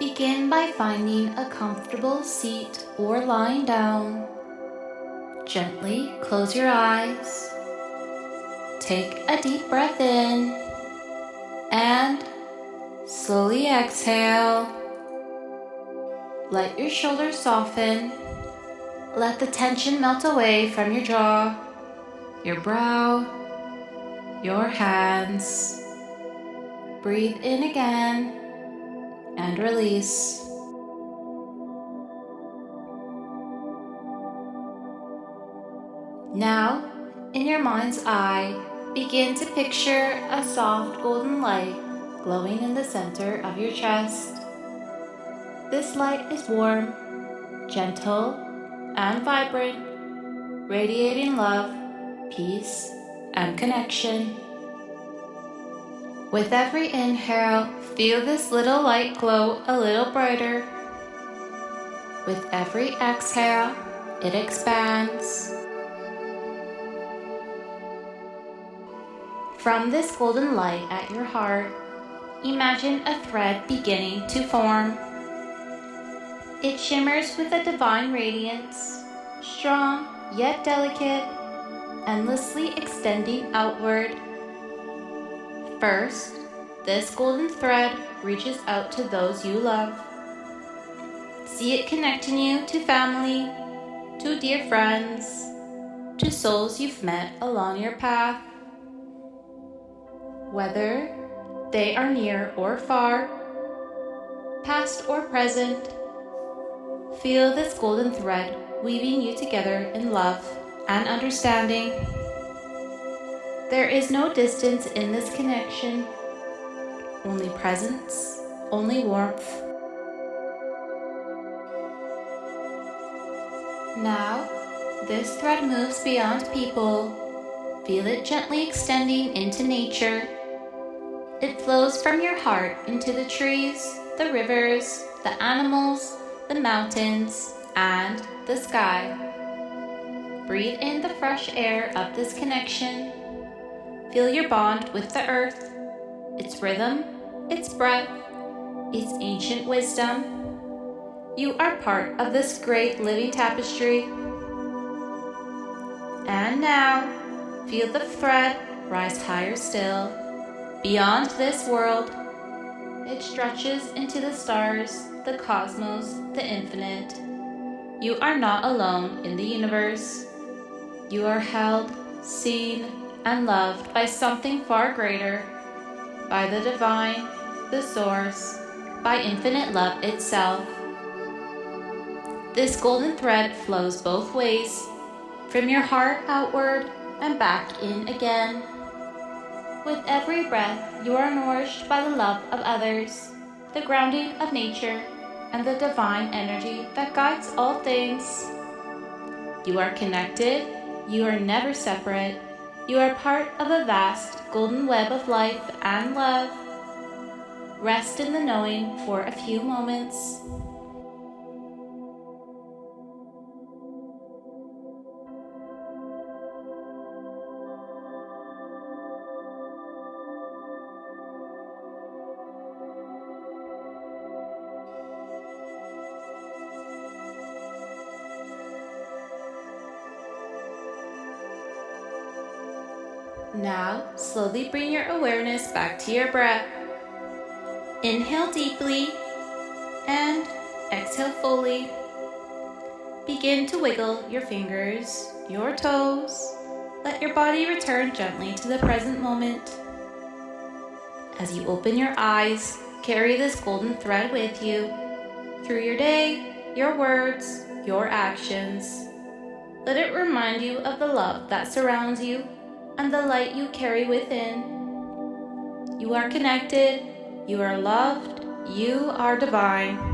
Begin by finding a comfortable seat or lying down. Gently close your eyes. Take a deep breath in and slowly exhale. Let your shoulders soften. Let the tension melt away from your jaw, your brow, your hands. Breathe in again and release. Now, in your mind's eye, begin to picture a soft golden light glowing in the center of your chest. This light is warm, gentle, and vibrant, radiating love, peace, and connection. With every inhale, feel this little light glow a little brighter. With every exhale, it expands. From this golden light at your heart, imagine a thread beginning to form. It shimmers with a divine radiance, strong yet delicate, endlessly extending outward. First, this golden thread reaches out to those you love. See it connecting you to family, to dear friends, to souls you've met along your path. Whether they are near or far, past or present, feel this golden thread weaving you together in love and understanding. There is no distance in this connection, only presence, only warmth. Now, this thread moves beyond people. Feel it gently extending into nature. It flows from your heart into the trees, the rivers, the animals, the mountains, and the sky. Breathe in the fresh air of this connection. Feel your bond with the earth, its rhythm, its breath, its ancient wisdom. You are part of this great living tapestry. And now, feel the thread rise higher still. Beyond this world, it stretches into the stars, the cosmos, the infinite. You are not alone in the universe. You are held, seen, and loved by something far greater, by the divine, the source, by infinite love itself. This golden thread flows both ways, from your heart outward and back in again. With every breath, you are nourished by the love of others, the grounding of nature, and the divine energy that guides all things. You are connected, you are never separate, you are part of a vast golden web of life and love. Rest in the knowing for a few moments. Now, slowly bring your awareness back to your breath. Inhale deeply and exhale fully. Begin to wiggle your fingers, your toes. Let your body return gently to the present moment. As you open your eyes, carry this golden thread with you through your day, your words, your actions. Let it remind you of the love that surrounds you and the light you carry within. You are connected, you are loved, you are divine.